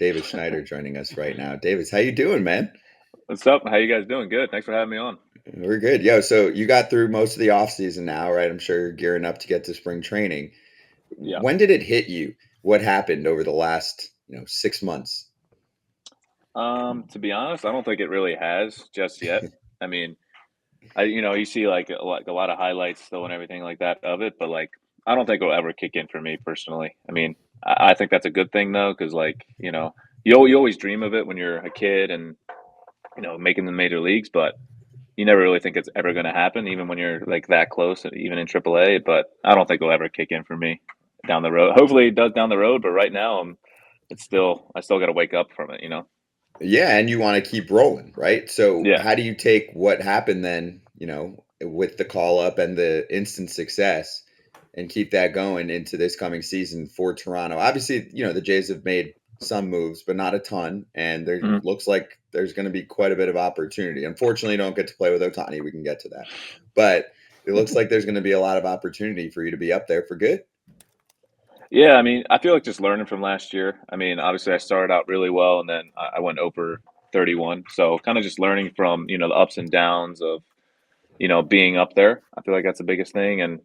Davis Schneider joining us right now. Davis, how you doing, man? What's up? How you guys doing? Good. Thanks for having me on. We're good. Yo, so you got through most of the off season now, right? I'm sure you're gearing up to get to spring training. Yeah. When did it hit you? What happened over the last, 6 months? To be honest, I don't think it really has just yet. I mean, you see like a lot of highlights still and everything like that of it, but like I don't think it'll ever kick in for me personally. I mean, I think that's a good thing though, because you always dream of it when you're a kid and making the major leagues, but you never really think it's ever going to happen, even when you're like that close, even in AAA. But I don't think it'll ever kick in for me down the road. Hopefully, it does down the road, but right now, I still got to wake up from it. Yeah, and you want to keep rolling, right? So Yeah. how do you take what happened then, with the call up and the instant success and keep that going into this coming season for Toronto? Obviously, the Jays have made some moves, but not a ton, and there Mhm. looks like there's going to be quite a bit of opportunity. Unfortunately, you don't get to play with Ohtani. We can get to that. But it looks like there's going to be a lot of opportunity for you to be up there for good. Yeah, I mean, I feel like just learning from last year. I mean, obviously, I started out really well, and then I went over 31. So, kind of just learning from the ups and downs of being up there. I feel like that's the biggest thing, and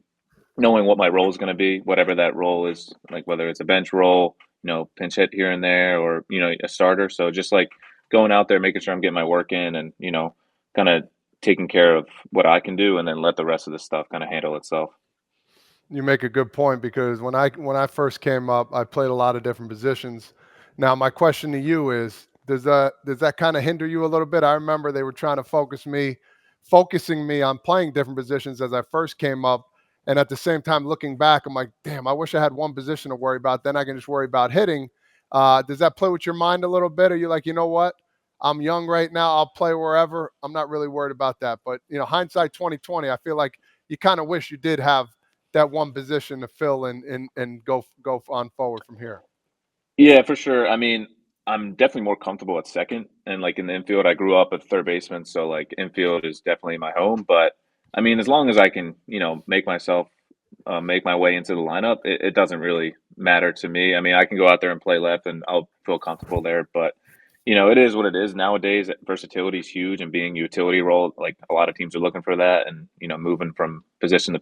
knowing what my role is going to be, whatever that role is, like whether it's a bench role, pinch hit here and there, or a starter. So just like going out there, making sure I'm getting my work in, and kind of taking care of what I can do, and then let the rest of the stuff kind of handle itself. You make a good point because when I first came up, I played a lot of different positions. Now, my question to you is, does that kind of hinder you a little bit? I remember they were trying to focusing me on playing different positions as I first came up, and at the same time, looking back, I'm like, damn, I wish I had one position to worry about. Then I can just worry about hitting. Does that play with your mind a little bit? Are you like, you know what? I'm young right now. I'll play wherever. I'm not really worried about that. But hindsight 2020, I feel like you kind of wish you did have that one position to fill and go on forward from here. Yeah, for sure. I mean, I'm definitely more comfortable at second, and like in the infield, I grew up at third baseman, so like infield is definitely my home. But I mean, as long as I can, make my way into the lineup, it doesn't really matter to me. I mean, I can go out there and play left, and I'll feel comfortable there. But it is what it is nowadays. Versatility is huge, and being utility role, like a lot of teams are looking for that, and moving from position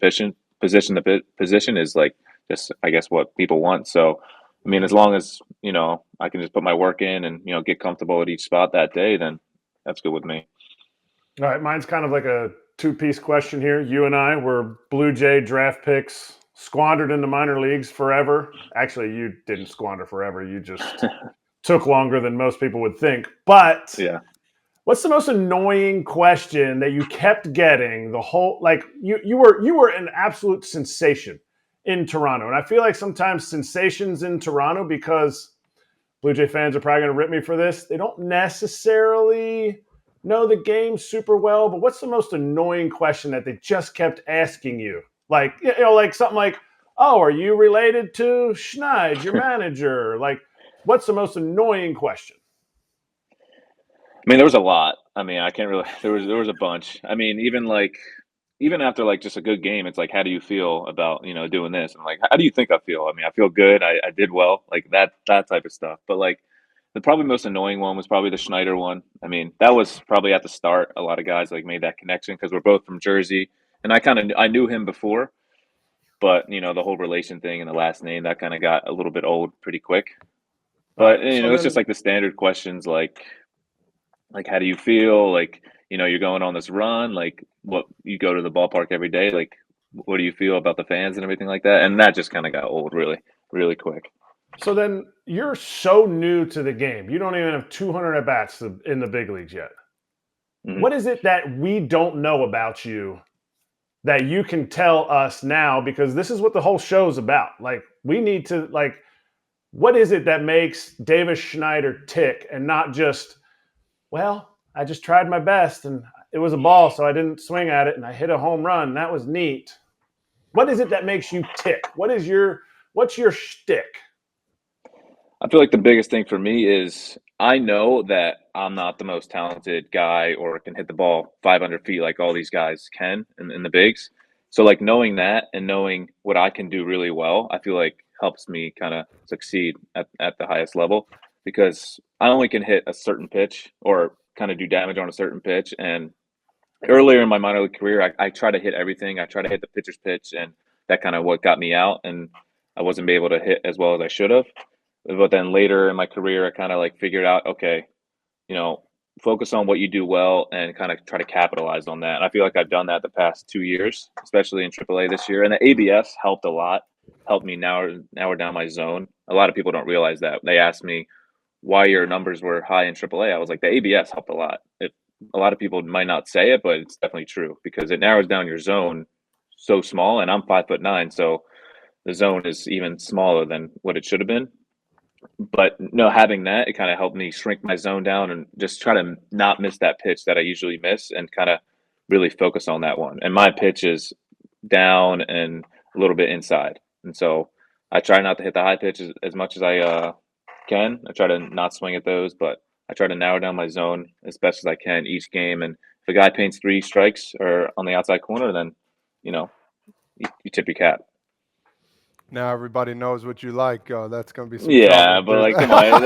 is like just I guess what people want. So I mean, as long as, I can just put my work in and, get comfortable at each spot that day, then that's good with me. All right, mine's kind of like a two-piece question here. You and I were Blue Jay draft picks, squandered in the minor leagues forever. Actually, you didn't squander forever. You just took longer than most people would think. But Yeah. what's the most annoying question that you kept getting the whole like you were an absolute sensation in Toronto. And I feel like sometimes sensations in Toronto, because Blue Jay fans are probably going to rip me for this, they don't necessarily know the game super well. But what's the most annoying question that they just kept asking you? Like, like something like, oh, are you related to Schneider, your manager? Like, what's the most annoying question? I mean, there was a lot. I mean, I can't really there was a bunch. I mean, even after like just a good game, it's like, how do you feel about, doing this? And like, how do you think I feel? I mean, I feel good. I did well, like that type of stuff. But like the probably most annoying one was probably the Schneider one. I mean, that was probably at the start. A lot of guys like made that connection because we're both from Jersey, and I knew him before, but the whole relation thing and the last name that kind of got a little bit old pretty quick. All right. But So it's just then like the standard questions like how do you feel, like you're going on this run, like what you go to the ballpark every day, like what do you feel about the fans and everything like that, and that just kind of got old really really quick. So then you're so new to the game. You don't even have 200 at bats in the big leagues yet. Hmm. What is it that we don't know about you that you can tell us now? Because this is what the whole show's about. Like, we need to, like, what is it that makes Davis Schneider tick and not just, well, I just tried my best and it was a ball, so I didn't swing at it and I hit a home run. That was neat. What is it that makes you tick? What's your shtick? I feel like the biggest thing for me is I know that I'm not the most talented guy or can hit the ball 500 feet like all these guys can in the bigs. So like knowing that and knowing what I can do really well, I feel like helps me kind of succeed at the highest level. because I only can hit a certain pitch or kind of do damage on a certain pitch. And earlier in my minor league career, I try to hit everything. I try to hit the pitcher's pitch, and that kind of what got me out. And I wasn't able to hit as well as I should have. But then later in my career, I kind of like figured out, okay, you know, focus on what you do well and kind of try to capitalize on that. And I feel like I've done that the past 2 years, especially in AAA this year. And the ABS helped a lot, helped me narrow down my zone. A lot of people don't realize that. They asked me why your numbers were high in AAA. I was like, the ABS helped a lot. A lot of people might not say it, but it's definitely true because it narrows down your zone so small. And I'm 5'9", so the zone is even smaller than what it should have been. But no, having that, it kind of helped me shrink my zone down and just try to not miss that pitch that I usually miss and kind of really focus on that one. And my pitch is down and a little bit inside. And so I try not to hit the high pitch as much as I can. I try to not swing at those, but I try to narrow down my zone as best as I can each game. And if a guy paints 3 strikes or on the outside corner, then, you know, you tip your cap. Now everybody knows what you like. That's going to be some Yeah, trouble. but like, come on,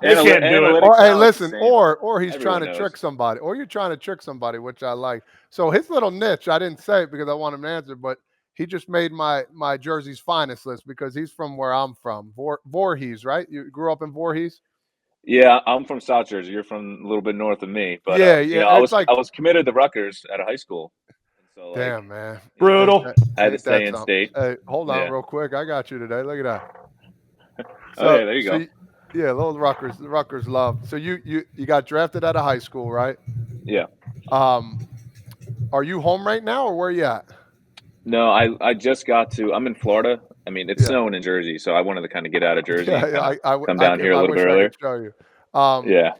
They can't do it. Or, hey, listen, or he's Everyone trying to trick knows. somebody, or you're trying to trick somebody, which I like. So his little niche, I didn't say it because I want him to answer, but he just made my Jersey's finest list because he's from where I'm from, Voorhees, right? You grew up in Voorhees? Yeah, I'm from South Jersey. You're from a little bit north of me, but Yeah, you yeah, know, I it's like- was committed to Rutgers out of high school. So like, Damn, man. Brutal. I had to Ain't stay that in something? state. Hey, hold on Yeah. real quick. I got you today. Look at that. Oh, yeah, there you go. Yeah, little Rutgers love. So you got drafted out of high school, right? Yeah. Are you home right now, or where you at? No, I just got to. I'm in Florida. I mean, it's Yeah. snowing in Jersey, so I wanted to kind of get out of Jersey. Yeah, and kinda I come down here a little wish bit I earlier. could show you. Yeah.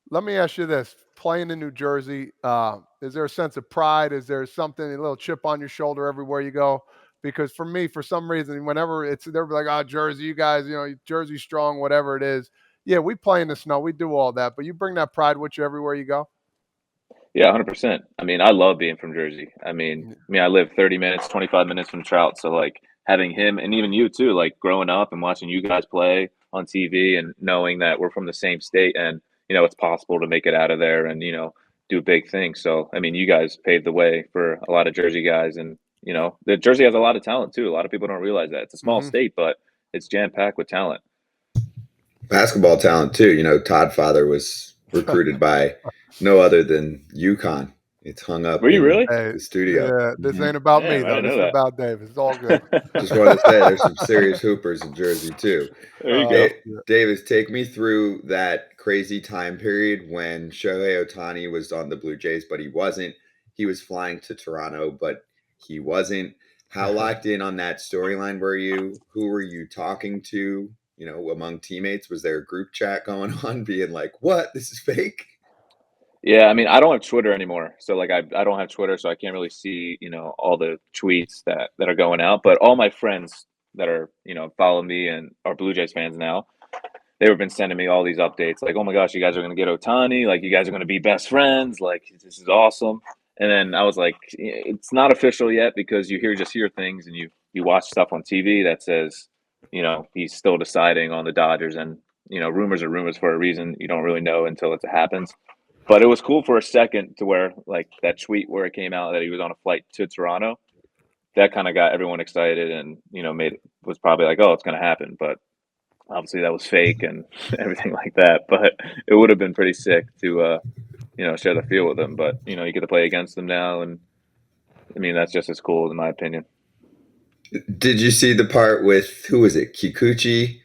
Let me ask you this: playing in New Jersey, is there a sense of pride? Is there something, a little chip on your shoulder everywhere you go? Because for me, for some reason, whenever they're like, "Oh, Jersey, you guys, Jersey strong, whatever it is." Yeah, we play in the snow, we do all that, but you bring that pride with you everywhere you go. Yeah, 100%. I mean, I love being from Jersey. I mean, I live 30 minutes, 25 minutes from Trout. So, like, having him and even you, too, like, growing up and watching you guys play on TV and knowing that we're from the same state and, it's possible to make it out of there and, do big things. So, I mean, you guys paved the way for a lot of Jersey guys. And, the Jersey has a lot of talent, too. A lot of people don't realize that. It's a small state, but it's jam-packed with talent. Basketball talent, too. Todd Father was recruited by no other than UConn. It's hung up Were you really? the studio. Yeah, this ain't about me, I though. didn't This know is that. about Davis. It's all good. Just wanted to say there's some serious hoopers in Jersey, too. There you go. Davis, take me through that crazy time period when Shohei Ohtani was on the Blue Jays, but he wasn't. He was flying to Toronto, but he wasn't. How locked in on that storyline were you? Who were you talking to? Among teammates, was there a group chat going on being like, what? This is fake? Yeah, I mean, I don't have Twitter anymore. So like I don't have Twitter, so I can't really see, all the tweets that are going out. But all my friends that are, follow me and are Blue Jays fans now, they've been sending me all these updates like, oh my gosh, you guys are gonna get Ohtani, like you guys are gonna be best friends, like this is awesome. And then I was like, it's not official yet because you just hear things and you watch stuff on TV that says, he's still deciding on the Dodgers and rumors are rumors for a reason. You don't really know until it happens. But it was cool for a second to where like that tweet where it came out that he was on a flight to Toronto. That kind of got everyone excited and, was probably like, oh, it's going to happen. But obviously that was fake and everything like that. But it would have been pretty sick to, share the field with him. But, you get to play against them now. And I mean, that's just as cool in my opinion. Did you see the part with, who was it? Kikuchi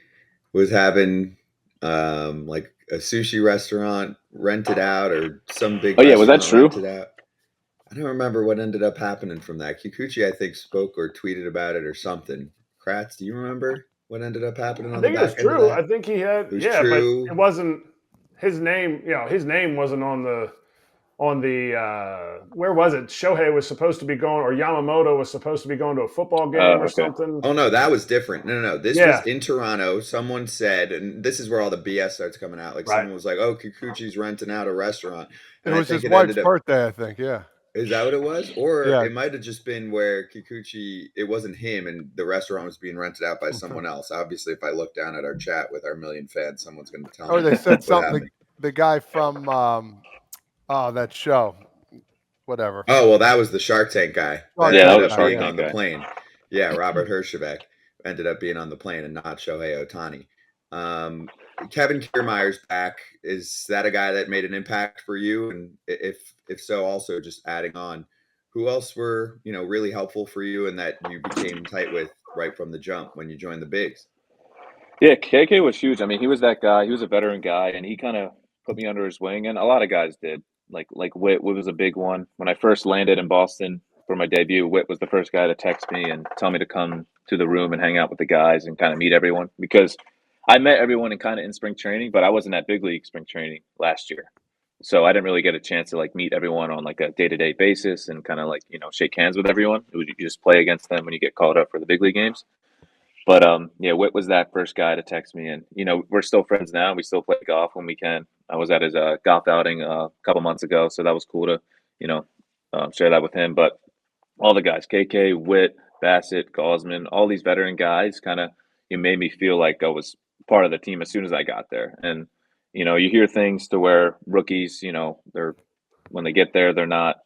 was having like a sushi restaurant rented out or some big was that true? rented out. I don't remember what ended up happening from that. Kikuchi, I think, spoke or tweeted about it or something. Kratz, do you remember what ended up happening on the back end? I think it was true. I think he had, true. But it wasn't his name. His name wasn't on the where was it? Shohei was supposed to be going, or Yamamoto was supposed to be going to a football game or something. Oh no, that was different. No. This was in Toronto. Someone said, and this is where all the BS starts coming out. Like someone was like, "Oh, Kikuchi's renting out a restaurant." And it was his wife's birthday, I think. Yeah. Is that what it was? Or Yeah. it might have just been where Kikuchi, it wasn't him and the restaurant was being rented out by someone else. Obviously, if I look down at our chat with our million fans, someone's going to tell Or me they said what something. happened. The guy from that show, whatever. Oh, well, that was the Shark Tank guy Oh, that Yeah, that ended was up Shark being Tank on the guy. plane. Yeah, Robert Herjavec ended up being on the plane and not Shohei Ohtani. Kevin Kiermaier's back. Is that a guy that made an impact for you? And if so, also just adding on, who else were really helpful for you and that you became tight with right from the jump when you joined the Bigs? Yeah, KK was huge. I mean, he was that guy. He was a veteran guy, and he kind of put me under his wing, and a lot of guys did. Like Witt was a big one. When I first landed in Boston for my debut, Witt was the first guy to text me and tell me to come to the room and hang out with the guys and kind of meet everyone, because I met everyone in spring training, but I wasn't at big league spring training last year. So I didn't really get a chance to like meet everyone on like a day-to-day basis and kind of like, shake hands with everyone. You just play against them when you get called up for the big league games. But yeah, Witt was that first guy to text me, and we're still friends now. We still play golf when we can. I was at his golf outing a couple months ago, so that was cool to share that with him. But all the guys, KK, Witt, Bassett, Gaussman, all these veteran guys, kind of it made me feel like I was part of the team as soon as I got there. And you hear things to where rookies, they're when they get there, they're not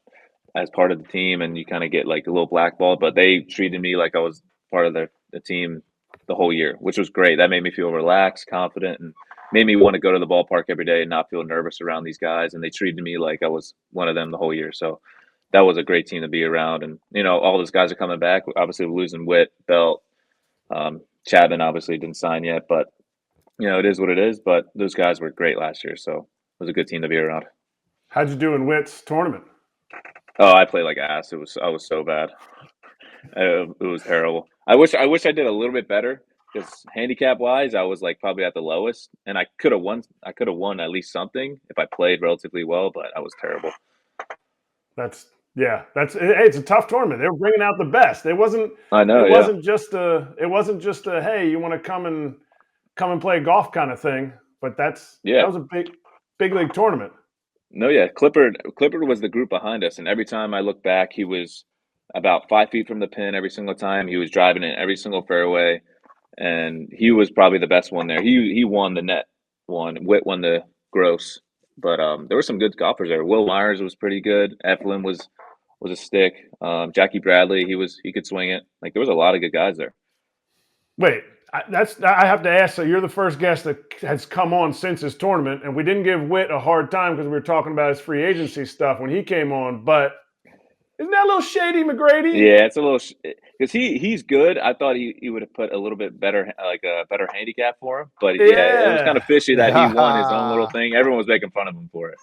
as part of the team, and you kind of get like a little blackballed. But they treated me like I was part of the team the whole year, which was great. That made me feel relaxed, confident, and made me want to go to the ballpark every day and not feel nervous around these guys. And they treated me like I was one of them the whole year. So that was a great team to be around. And all those guys are coming back. Obviously, we're losing Witt, Belt, Chapman obviously didn't sign yet, but it is what it is. But those guys were great last year, so it was a good team to be around. How'd you do in Witt's tournament? Oh, I played like ass. I was so bad. It was terrible. I wish I did a little bit better, because handicap wise, I was like probably at the lowest, and I could have won. I could have won at least something if I played relatively well, but I was terrible. It's a tough tournament. They were bringing out the best. It wasn't. I know. It Yeah. wasn't just a. It wasn't just a hey, you want to come and play golf kind of thing. But that was a big league tournament. No, yeah. Clippard was the group behind us, and every time I look back, he was about 5 feet from the pin every single time. He was driving in every single fairway, and he was probably the best one there. He won the net one. Witt won the gross, but there were some good golfers there. Will Myers was pretty good. Eflin was a stick. Jackie Bradley, he could swing it. Like there was a lot of good guys there. Wait, I have to ask. So you're the first guest that has come on since his tournament, and we didn't give Witt a hard time because we were talking about his free agency stuff when he came on. But isn't that a little shady, McGrady? Yeah, it's a little because he's good. I thought he would have put a little bit better, like a better handicap for him. But yeah, it was kind of fishy that he won his own little thing. Everyone was making fun of him for it.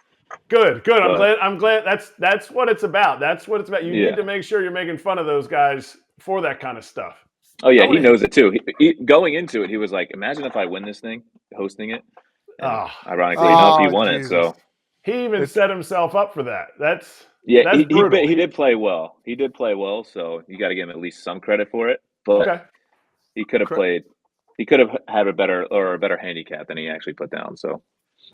Good. I'm glad. That's what it's about. That's what it's about. You need to make sure you're making fun of those guys for that kind of stuff. Oh yeah, he knows it too. He going into it, he was like, "Imagine if I win this thing, hosting it." And ironically enough, he won it. So he even set himself up for that. That's he brutal. He did play well. He did play well, so you got to give him at least some credit for it. But he could have played. He could have had a better handicap than he actually put down. So.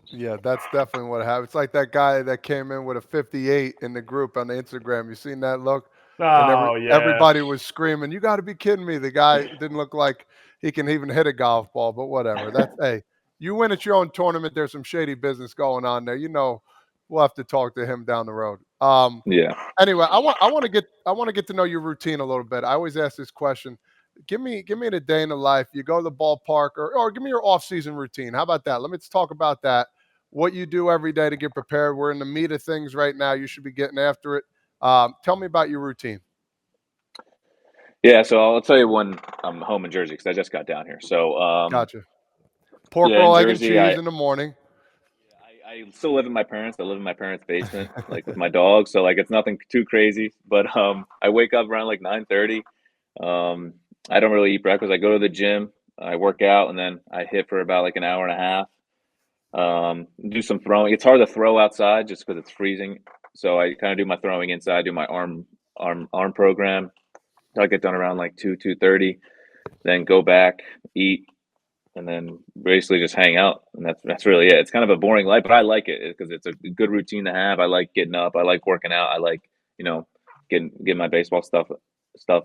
Yeah, that's definitely what happened. It's like that guy that came in with a 58 in the group on the Instagram. You seen that look? Everybody was screaming, "You got to be kidding me!" The guy didn't look like he can even hit a golf ball, but whatever. That's hey, you win at your own tournament. There's some shady business going on there. We'll have to talk to him down the road. Anyway, I want to get to know your routine a little bit. I always ask this question. Give me the day in the life. You go to the ballpark, or give me your off-season routine. How about that? Let's talk about that. What you do every day to get prepared. We're in the meat of things right now. You should be getting after it. Tell me about your routine. Yeah, so I'll tell you when I'm home in Jersey because I just got down here. So gotcha. Pork roll, egg, and cheese in the morning. I still live in my parents. I live in my parents' basement, like with my dog. So like it's nothing too crazy. But I wake up around like 9:30. I don't really eat breakfast. I go to the gym, I work out, and then I hit for about like an hour and a half. Do some throwing. It's hard to throw outside just because it's freezing. So I kind of do my throwing inside, do my arm program. I get done around like 2:30, then go back, eat, and then basically just hang out. And that's really it. It's kind of a boring life, but I like it because it's a good routine to have. I like getting up. I like working out. I like get my baseball stuff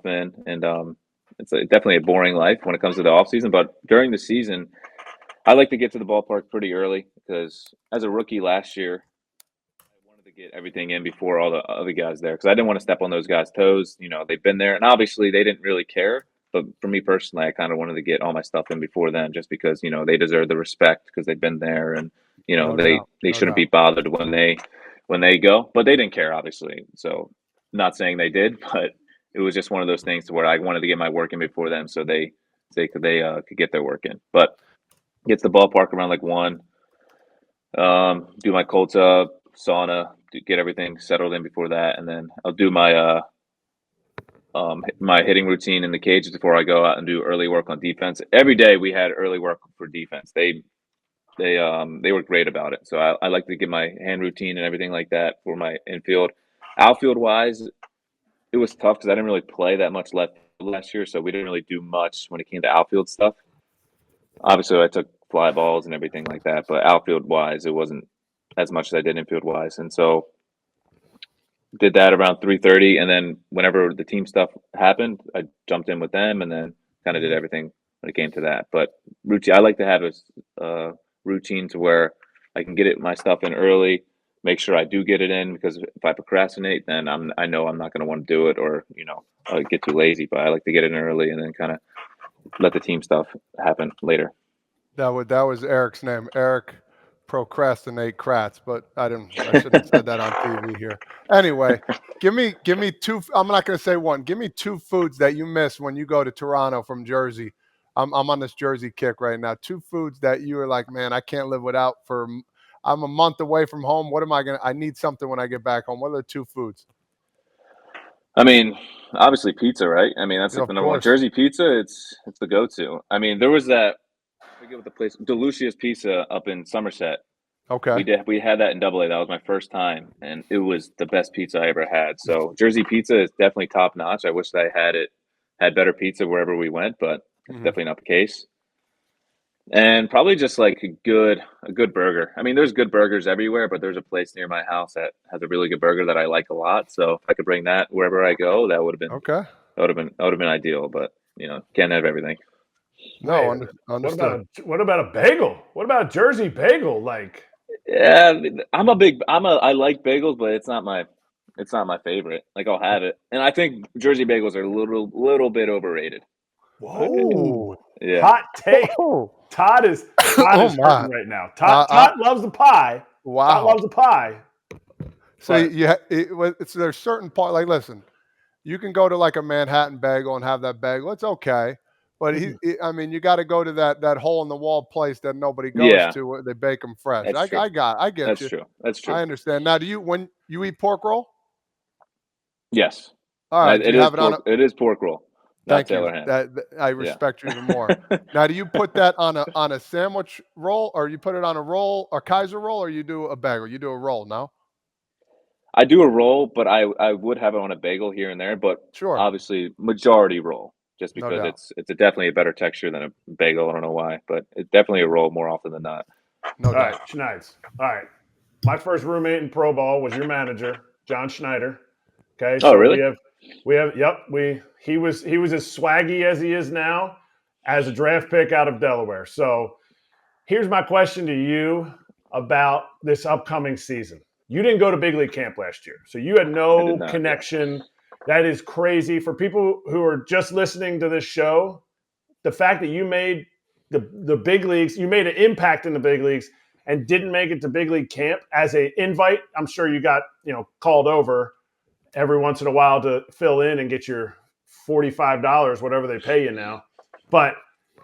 in, and it's definitely a boring life when it comes to the off season. But during the season, I like to get to the ballpark pretty early because as a rookie last year, I wanted to get everything in before all the other guys there because I didn't want to step on those guys' toes. They've been there, and obviously they didn't really care. But for me personally, I kind of wanted to get all my stuff in before them, just because they deserve the respect because they've been there, and No they doubt. they No shouldn't doubt. be bothered when they go. But they didn't care, obviously. So, not saying they did, but it was just one of those things to where I wanted to get my work in before them, so they could get their work in. But get to the ballpark around like 1. Do my cold tub, sauna, get everything settled in before that, and then I'll do my hitting routine in the cages before I go out and do early work on defense. Every day we had early work for defense. They were great about it. So I like to get my hand routine and everything like that for my infield. Outfield wise, it was tough because I didn't really play that much last year, so we didn't really do much when it came to outfield stuff. Obviously, I took fly balls and everything like that, but outfield wise, it wasn't as much as I did infield wise, and so did that around 3:30, and then whenever the team stuff happened, I jumped in with them, and then kind of did everything when it came to that. But routine, I like to have a routine to where I can get my stuff in early, make sure I do get it in, because if I procrastinate, then I know I'm not going to want to do it, or I get too lazy. But I like to get it in early and then kind of let the team stuff happen later. That was Eric's name, Eric Procrastinate Kratz, but I shouldn't have said that on TV here. Anyway, give me two. I'm not going to say one. Give me 2 foods that you miss when you go to Toronto from Jersey. I'm on this Jersey kick right now. 2 foods that you are like, man, I can't live without. I'm a month away from home. What am I gonna? I need something when I get back home. What are the 2 foods? I mean, obviously pizza, right? I mean, that's Yeah, like of the number one. course. Jersey pizza, it's the go-to. I mean, there was that, I forget what the place, Delicia's Pizza up in Somerset. Okay. We had that in Double A. That was my first time, and it was the best pizza I ever had. So Jersey pizza is definitely top notch. I wish that I had better pizza wherever we went, but it's definitely not the case. And probably just like a good burger. I mean, there's good burgers everywhere, but there's a place near my house that has a really good burger that I like a lot. So if I could bring that wherever I go, that would have been Okay. ideal. But can't have everything. No, Wait, understood. what about a bagel? What about a Jersey bagel? Like, Yeah, I like bagels, but it's not my favorite. Like, I'll have it, and I think Jersey bagels are a little bit overrated. In my opinion. whoa, Yeah. hot take. Oh, Todd is oh my. hurting right now. Todd loves the pie. Todd Wow. loves the pie. So But there's certain part. Like, listen, you can go to like a Manhattan bagel and have that bagel. It's okay. But I mean, you got to go to that hole in the wall place that nobody goes Yeah, to where they bake them fresh. that's true. I get That's you. true. That's true. I understand. Now, when you eat pork roll? Yes. All right. Do It you is have it on pork. It is pork roll, not Thank you. Taylor ham. I Yeah. respect you even more. Now, do you put that on a sandwich roll, or you put it on a roll, a Kaiser roll, or you do a bagel? You do a roll, no? I do a roll, but I would have it on a bagel here and there, but Sure, obviously majority roll, just no because doubt, definitely a better texture than a bagel. I don't know why, but it's definitely a roll more often than not. no all right, doubt. Schneids. All right. My first roommate in Pro Ball was your manager, John Schneider. Okay, Oh, so really? he was as swaggy as he is now as a draft pick out of Delaware. So here's my question to you about this upcoming season. You didn't go to big league camp last year, so you had I did no not. Yeah. connection. That is crazy for people who are just listening to this show. The fact that you made the big leagues, you made an impact in the big leagues, and didn't make it to big league camp as an invite. I'm sure you got called over every once in a while to fill in and get your $45, whatever they pay you now. But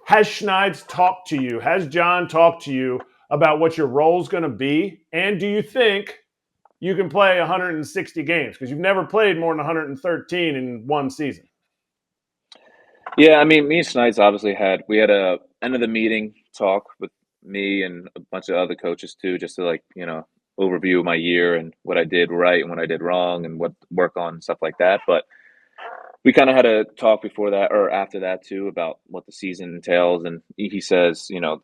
has Schneids talked to you? Has John talked to you about what your role is going to be? And do you think you can play 160 games? Because you've never played more than 113 in one season. Yeah, I mean, me and Snipes obviously we had a end of the meeting talk with me and a bunch of other coaches too, just to overview my year and what I did right and what I did wrong and what to work on and stuff like that. But we kind of had a talk before that or after that too about what the season entails. And he says, the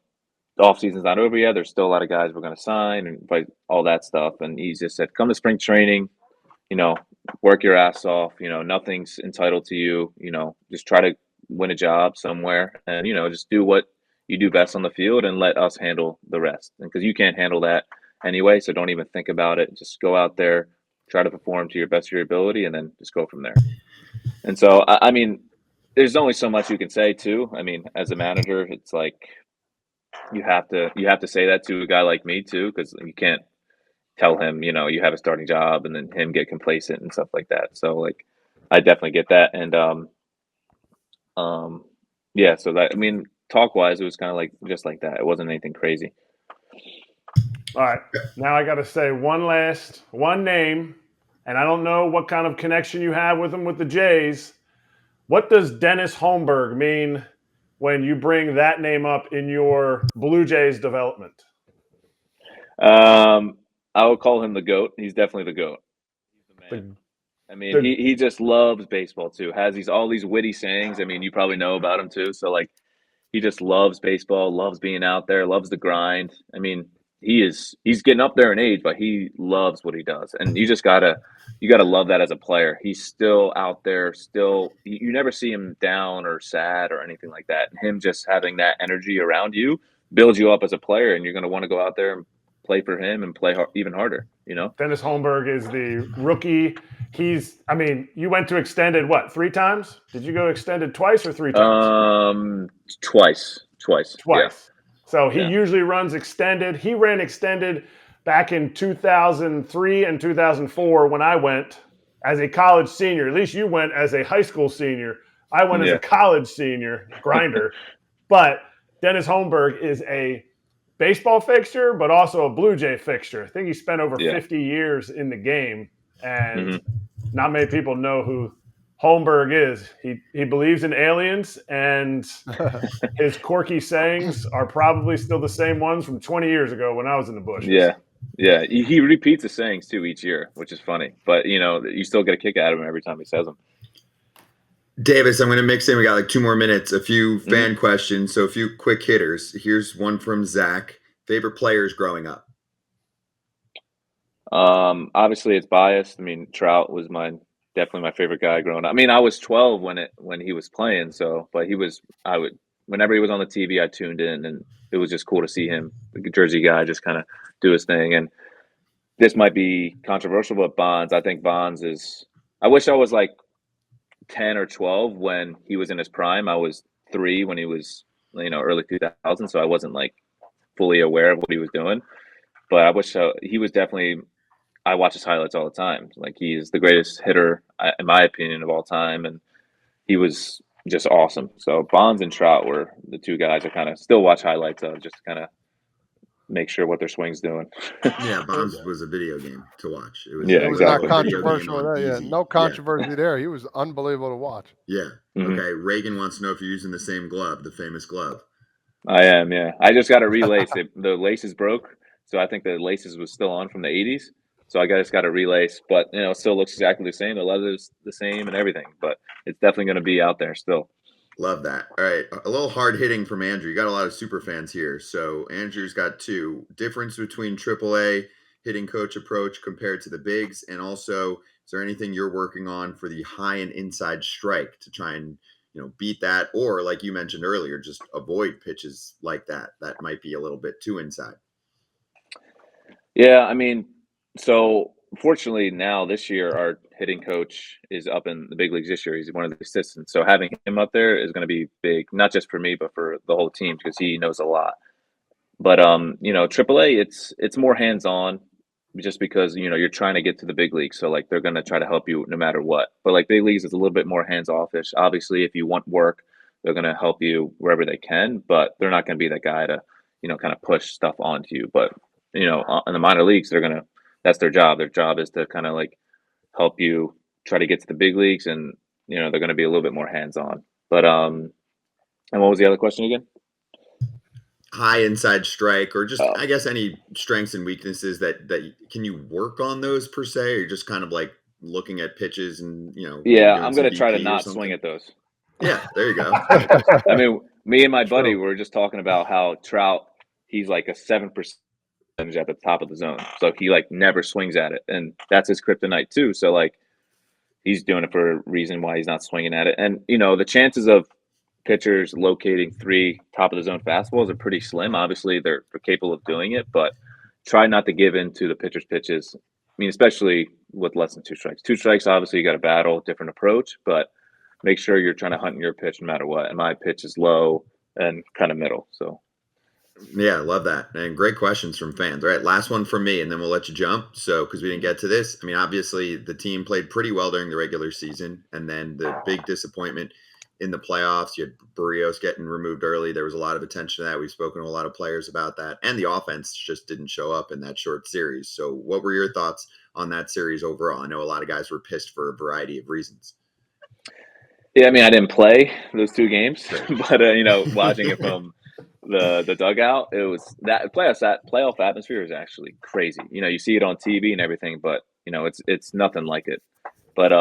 off season's not over yet. There's still a lot of guys we're going to sign and all that stuff. And he just said, come to spring training. work your ass off. Nothing's entitled to you. Just try to win a job somewhere, and just do what you do best on the field, and let us handle the rest. Because you can't handle that anyway, so don't even think about it. Just go out there, try to perform to your best of your ability, and then just go from there. And so, I mean, there's only so much you can say too. I mean, as a manager, it's like you have to say that to a guy like me too, because you can't tell him, you have a starting job and then him get complacent and stuff like that. So like, I definitely get that. And yeah, so that, I mean, talk wise, it was kind of like just like that. It wasn't anything crazy. All right. Now I got to say one name, and I don't know what kind of connection you have with him with the Jays. What does Dennis Holmberg mean when you bring that name up in your Blue Jays development? I would call him the GOAT. He's definitely the GOAT. He's the man. I mean, he just loves baseball too. Has all these witty sayings. I mean, you probably know about him too. So like, he just loves baseball, loves being out there, loves the grind. I mean, he's getting up there in age, but he loves what he does. And you gotta love that as a player. He's still out there, you never see him down or sad or anything like that. And him just having that energy around you builds you up as a player, and you're going to want to go out there and play for him and play even harder, Dennis Holmberg is the rookie. You went to extended, what, 3 times? Did you go extended twice or 3 times? Twice. Yeah. So he usually runs extended. He ran extended back in 2003 and 2004 when I went as a college senior. At least you went as a high school senior. I went as a college senior grinder. But Dennis Holmberg is a baseball fixture, but also a Blue Jay fixture. I think he spent over 50 years in the game, and not many people know who Holmberg is. He believes in aliens, and his quirky sayings are probably still the same ones from 20 years ago when I was in the bushes. Yeah. He repeats the sayings too each year, which is funny. But you still get a kick out of him every time he says them. Davis, I'm going to mix in. We got like 2 more minutes. A few fan questions, so a few quick hitters. Here's one from Zach. Favorite players growing up? Obviously it's biased. I mean, Trout was definitely my favorite guy growing up. I mean, I was 12 when he was playing, but whenever he was on the TV, I tuned in, and it was just cool to see him, the Jersey guy, just kind of do his thing. And this might be controversial, but Bonds, I think Bonds I wish I was like 10 or 12 when he was in his prime. I was 3 when he was, early 2000s, so I wasn't like fully aware of what he was doing. But I wish he was definitely. I watch his highlights all the time. Like, he's the greatest hitter, in my opinion, of all time, and he was just awesome. So Bonds and Trout were the 2 guys I kind of still watch highlights of, just to kind of make sure what their swing's doing. Yeah, Bonds was a video game to watch. It was not controversial. No controversy there. He was unbelievable to watch. Yeah. Okay. Reagan wants to know if you're using the same glove, the famous glove. I am. Yeah. I just got to relace it. The laces broke, so I think the laces was still on from the 80s. So I just got to relace, but it still looks exactly the same. The leather's the same and everything, but it's definitely going to be out there still. Love that. All right, a little hard hitting from Andrew. You got a lot of super fans here. So Andrew's got 2. Difference between AAA hitting coach approach compared to the bigs, and also, is there anything you're working on for the high and inside strike to try and beat that, or like you mentioned earlier, just avoid pitches like that might be a little bit too inside? Yeah, I mean. So fortunately now this year, our hitting coach is up in the big leagues this year. He's one of the assistants. So having him up there is going to be big, not just for me, but for the whole team, because he knows a lot. But, AAA, it's more hands-on, just because, you're trying to get to the big leagues. So like, they're going to try to help you no matter what. But like, big leagues is a little bit more hands-off-ish. Obviously, if you want work, they're going to help you wherever they can, but they're not going to be that guy to, kind of push stuff onto you. But, in the minor leagues, that's their job. Their job is to kind of like help you try to get to the big leagues, and they're going to be a little bit more hands-on. But and what was the other question again? High inside strike, or just I guess any strengths and weaknesses that can you work on those per se, or just kind of like looking at pitches and Yeah, I'm going to try to not swing at those. Yeah, there you go. I mean, me and my buddy were just talking about how Trout, he's like a 7% at the top of the zone. So he like never swings at it, and that's his kryptonite too. So like he's doing it for a reason why he's not swinging at it. And the chances of pitchers locating 3 top of the zone fastballs are pretty slim. Obviously, they're capable of doing it, but try not to give in to the pitcher's pitches. I mean, especially with less than 2 strikes. 2 strikes, obviously, you got to battle, different approach, but make sure you're trying to hunt your pitch no matter what. And my pitch is low and kind of middle. So, yeah, I love that. And great questions from fans. All right, last one from me, and then we'll let you jump. So, because we didn't get to this, I mean, obviously the team played pretty well during the regular season, and then the big disappointment in the playoffs, you had Barrios getting removed early. There was a lot of attention to that. We've spoken to a lot of players about that, and the offense just didn't show up in that short series. So, what were your thoughts on that series overall? I know a lot of guys were pissed for a variety of reasons. yeah, I mean, I didn't play those 2 games, but watching it from the dugout, it was that playoff atmosphere is actually crazy. You see it on TV and everything, but it's nothing like it. But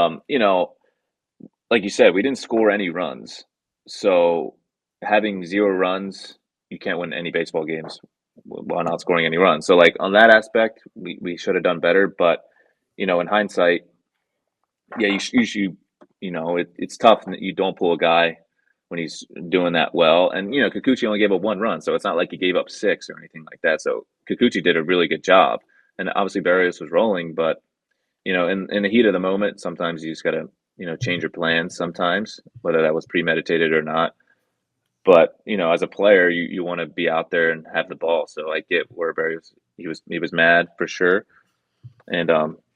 like you said, we didn't score any runs. So having 0 runs, you can't win any baseball games while not scoring any runs. So like on that aspect, we should have done better. But in hindsight, yeah, you should. It's tough that you don't pull a guy when he's doing that well. And Kikuchi only gave up 1 run, so it's not like he gave up 6 or anything like that. So Kikuchi did a really good job, and obviously Barrios was rolling. But in the heat of the moment, sometimes you just gotta change your plans. Sometimes, whether that was premeditated or not. But as a player, you want to be out there and have the ball. So I get where Barrios he was mad for sure, and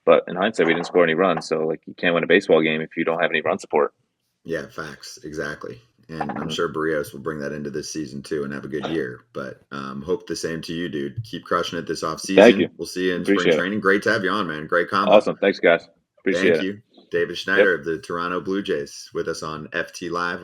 but in hindsight, we didn't score any runs. So like you can't win a baseball game if you don't have any run support. Yeah, facts. Exactly. And I'm sure Barrios will bring that into this season too and have a good year. But hope the same to you, dude. Keep crushing it this offseason. Thank you. We'll see you in Appreciate spring training. Great to have you on, man. Great combo. Awesome. Thanks, guys. Appreciate it. Thank you. David Schneider of the Toronto Blue Jays with us on FT Live.